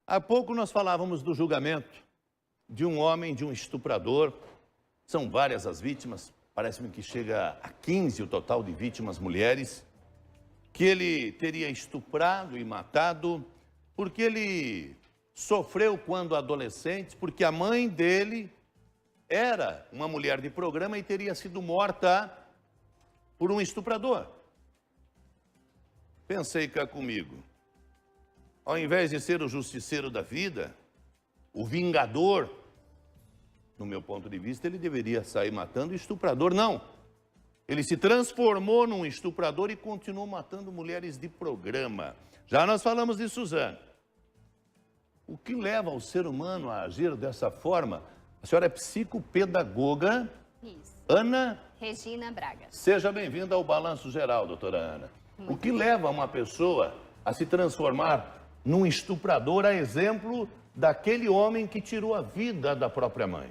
Há pouco nós falávamos do julgamento de um homem, de um estuprador. São várias as vítimas, parece-me que chega a 15 o total de vítimas mulheres, que ele teria estuprado e matado porque ele sofreu quando adolescente, porque a mãe dele era uma mulher de programa e teria sido morta por um estuprador. Pensei cá comigo, ao invés de ser o justiceiro da vida, o vingador, no meu ponto de vista, ele deveria sair matando o estuprador. Não, ele se transformou num estuprador e continuou matando mulheres de programa. Já nós falamos de Suzane. O que leva o ser humano a agir dessa forma? A senhora é psicopedagoga. Isso. Ana Regina Braga. Seja bem-vinda ao Balanço Geral, doutora Ana. O que leva uma pessoa a se transformar num estuprador, a exemplo daquele homem que tirou a vida da própria mãe?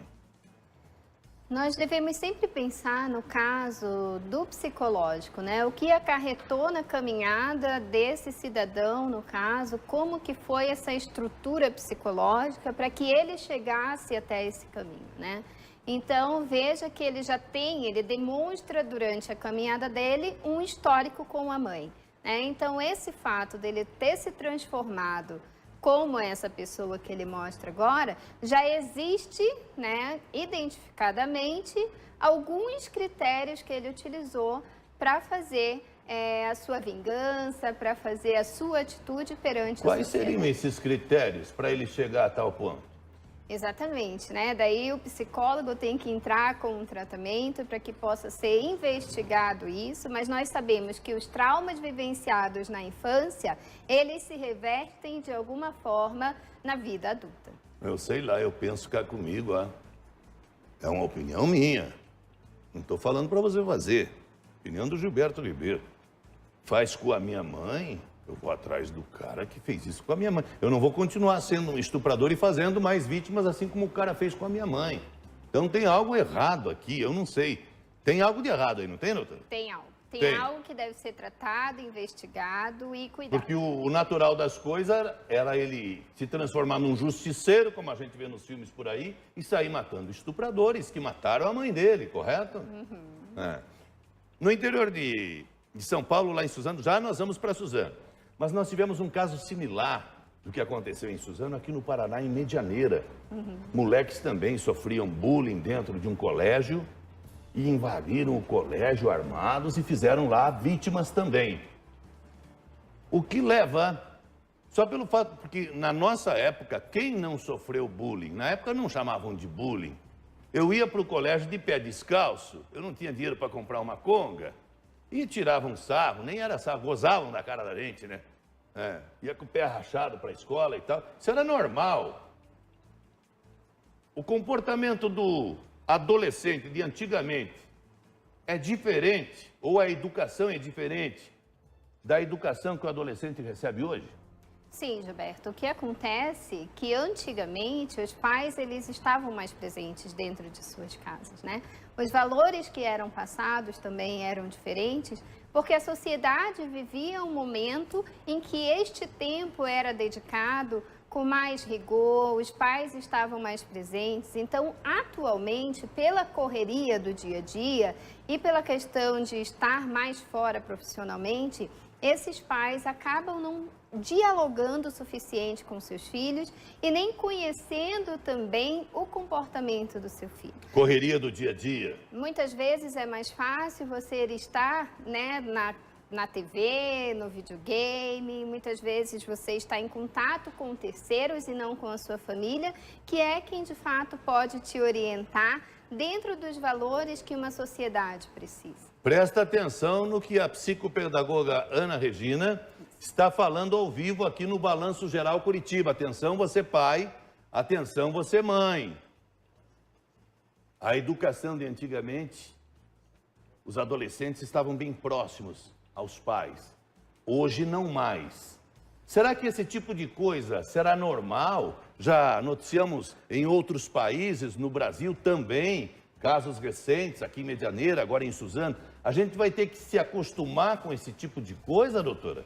Nós devemos sempre pensar no caso do psicológico, né? O que acarretou na caminhada desse cidadão, no caso, como que foi essa estrutura psicológica para que ele chegasse até esse caminho, né? Então, veja que ele demonstra durante a caminhada dele um histórico com a mãe, né? Então, esse fato dele ter se transformado como essa pessoa que ele mostra agora, já existe, né, identificadamente, alguns critérios que ele utilizou para fazer a sua vingança, para fazer a sua atitude perante a sociedade. Quais seriam esses critérios para ele chegar a tal ponto? Exatamente, né? Daí o psicólogo tem que entrar com um tratamento para que possa ser investigado isso, mas nós sabemos que os traumas vivenciados na infância, eles se revertem de alguma forma na vida adulta. Eu sei lá, eu penso cá comigo, é uma opinião minha. Não estou falando para você fazer. Opinião do Gilberto Ribeiro. Faz com a minha mãe, eu vou atrás do cara que fez isso com a minha mãe. Eu não vou continuar sendo um estuprador e fazendo mais vítimas assim como o cara fez com a minha mãe. Então tem algo errado aqui, eu não sei. Tem algo de errado aí, não tem, doutor? Tem algo. Tem algo que deve ser tratado, investigado e cuidado. Porque o natural das coisas era ele se transformar num justiceiro, como a gente vê nos filmes por aí, e sair matando estupradores que mataram a mãe dele, correto? Uhum. No interior de São Paulo, lá em Suzano, já nós vamos para Suzano. Mas nós tivemos um caso similar do que aconteceu em Suzano, aqui no Paraná, em Medianeira. Uhum. Moleques também sofriam bullying dentro de um colégio e invadiram o colégio armados e fizeram lá vítimas também. O que leva, só pelo fato, porque na nossa época, quem não sofreu bullying? Na época não chamavam de bullying. Eu ia para o colégio de pé descalço, eu não tinha dinheiro para comprar uma conga, e tiravam sarro, nem era sarro, gozavam da cara da gente, né? Ia com o pé rachado para a escola e tal. Isso era normal. O comportamento do adolescente de antigamente é diferente, ou a educação é diferente da educação que o adolescente recebe hoje? Sim, Gilberto. O que acontece é que antigamente os pais eles estavam mais presentes dentro de suas casas, né? Os valores que eram passados também eram diferentes, porque a sociedade vivia um momento em que este tempo era dedicado com mais rigor, os pais estavam mais presentes. Então, atualmente, pela correria do dia a dia e pela questão de estar mais fora profissionalmente, esses pais acabam não dialogando o suficiente com seus filhos e nem conhecendo também o comportamento do seu filho. Correria do dia a dia. Muitas vezes é mais fácil você estar, né, na TV, no videogame, muitas vezes você está em contato com terceiros e não com a sua família, que é quem de fato pode te orientar dentro dos valores que uma sociedade precisa. Presta atenção no que a psicopedagoga Ana Regina está falando ao vivo aqui no Balanço Geral Curitiba. Atenção você pai, atenção você mãe. A educação de antigamente, os adolescentes estavam bem próximos aos pais. Hoje não mais. Será que esse tipo de coisa será normal? Já noticiamos em outros países, no Brasil também, casos recentes, aqui em Medianeira, agora em Suzano, A gente vai ter que se acostumar com esse tipo de coisa, doutora?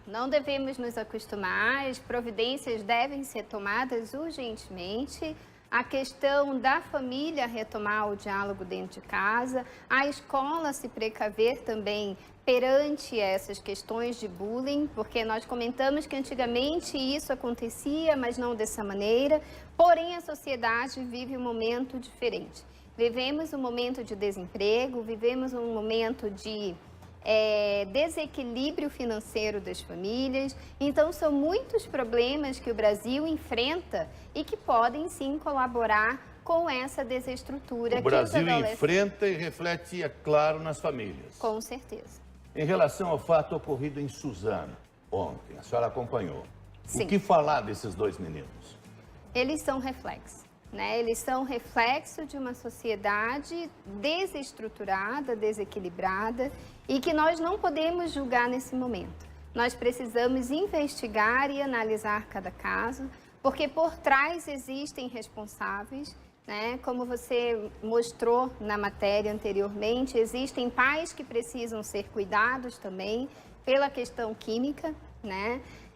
Não devemos nos acostumar, as providências devem ser tomadas urgentemente. A questão da família retomar o diálogo dentro de casa, a escola se precaver também perante essas questões de bullying, porque nós comentamos que antigamente isso acontecia, mas não dessa maneira, porém a sociedade vive um momento diferente. Vivemos um momento de desemprego, vivemos um momento de desequilíbrio financeiro das famílias. Então, são muitos problemas que o Brasil enfrenta e que podem, sim, colaborar com essa desestrutura. O Brasil enfrenta e reflete, é claro, nas famílias. Com certeza. Em relação ao fato ocorrido em Suzano, ontem, a senhora acompanhou. Sim. O que falar desses dois meninos? Eles são reflexos. Eles são reflexo de uma sociedade desestruturada, desequilibrada e que nós não podemos julgar nesse momento. Nós precisamos investigar e analisar cada caso, porque por trás existem responsáveis, como você mostrou na matéria anteriormente, existem pais que precisam ser cuidados também pela questão química,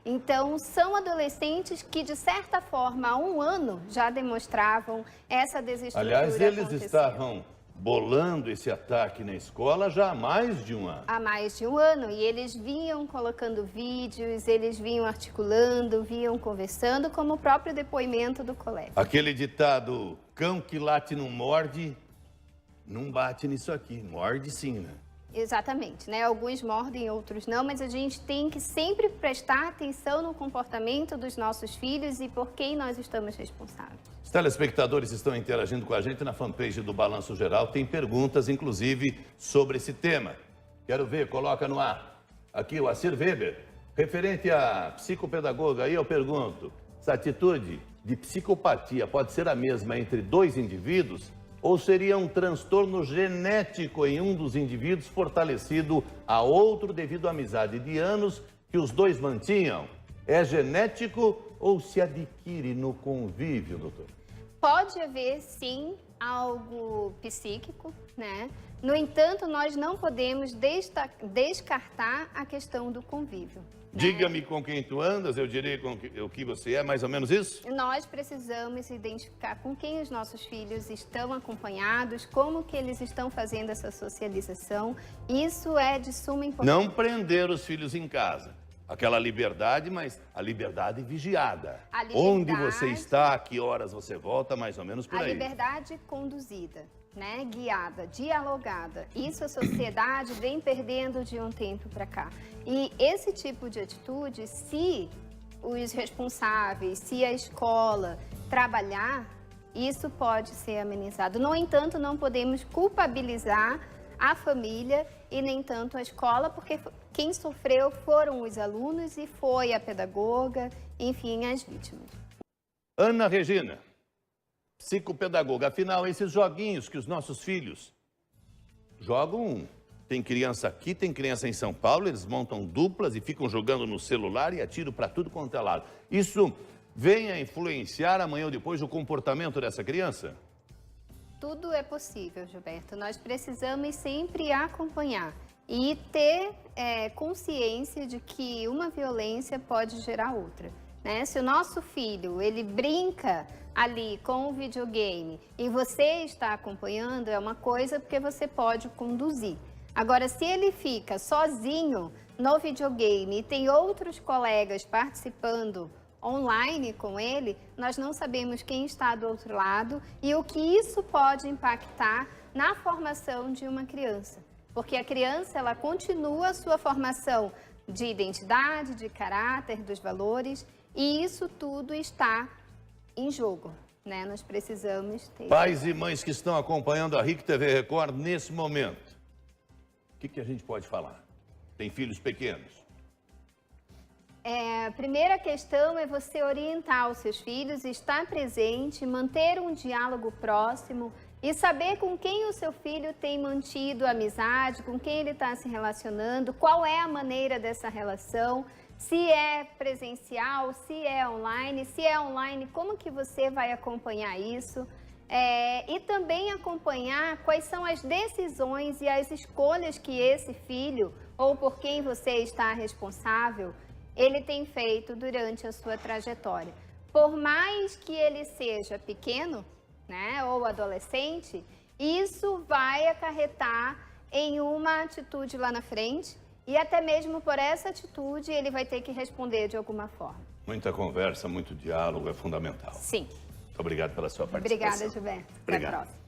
Então, são adolescentes que, de certa forma, há um ano já demonstravam essa desestrutura. Aliás, eles estavam bolando esse ataque na escola já há mais de um ano. Há mais de um ano. E eles vinham colocando vídeos, eles vinham articulando, vinham conversando, como o próprio depoimento do colega. Aquele ditado, cão que late não morde, não bate nisso aqui. Morde sim, Exatamente, Alguns mordem, outros não, mas a gente tem que sempre prestar atenção no comportamento dos nossos filhos e por quem nós estamos responsáveis. Os telespectadores estão interagindo com a gente na fanpage do Balanço Geral. Tem perguntas, inclusive, sobre esse tema. Quero ver, coloca no ar. Aqui o Acir Weber, referente à psicopedagoga, aí eu pergunto, essa atitude de psicopatia pode ser a mesma entre dois indivíduos? Ou seria um transtorno genético em um dos indivíduos fortalecido a outro devido à amizade de anos que os dois mantinham? É genético ou se adquire no convívio, doutor? Pode haver, sim, algo psíquico, No entanto, nós não podemos descartar a questão do convívio. Diga-me com quem tu andas, eu direi com o que você é, mais ou menos isso? Nós precisamos identificar com quem os nossos filhos estão acompanhados, como que eles estão fazendo essa socialização. Isso é de suma importância. Não prender os filhos em casa. Aquela liberdade, mas a liberdade vigiada. Onde você está, a que horas você volta, mais ou menos por aí. A liberdade conduzida, guiada, dialogada. Isso a sociedade vem perdendo de um tempo para cá. E esse tipo de atitude, se os responsáveis, se a escola trabalhar, isso pode ser amenizado. No entanto, não podemos culpabilizar a família e nem tanto a escola, porque quem sofreu foram os alunos e foi a pedagoga, enfim, as vítimas. Ana Regina, psicopedagoga, afinal, esses joguinhos que os nossos filhos jogam, tem criança aqui, tem criança em São Paulo, eles montam duplas e ficam jogando no celular e atiram para tudo quanto é lado. Isso vem a influenciar amanhã ou depois o comportamento dessa criança? Tudo é possível, Gilberto. Nós precisamos sempre acompanhar e ter consciência de que uma violência pode gerar outra. Se o nosso filho, ele brinca ali com o videogame e você está acompanhando, é uma coisa porque você pode conduzir. Agora, se ele fica sozinho no videogame e tem outros colegas participando online com ele, nós não sabemos quem está do outro lado e o que isso pode impactar na formação de uma criança. Porque a criança, ela continua a sua formação de identidade, de caráter, dos valores, e isso tudo está em jogo, Nós precisamos ter... Pais e mães que estão acompanhando a RIC TV Record nesse momento, o que a gente pode falar? Tem filhos pequenos? A primeira questão é você orientar os seus filhos, estar presente, manter um diálogo próximo e saber com quem o seu filho tem mantido amizade, com quem ele está se relacionando, qual é a maneira dessa relação, se é presencial, se é online, como que você vai acompanhar isso. E também acompanhar quais são as decisões e as escolhas que esse filho, ou por quem você está responsável, ele tem feito durante a sua trajetória. Por mais que ele seja pequeno, né, ou adolescente, isso vai acarretar em uma atitude lá na frente e até mesmo por essa atitude ele vai ter que responder de alguma forma. Muita conversa, muito diálogo é fundamental. Sim. Muito obrigado pela sua participação. Obrigada, Gilberto. Obrigado. Até a próxima.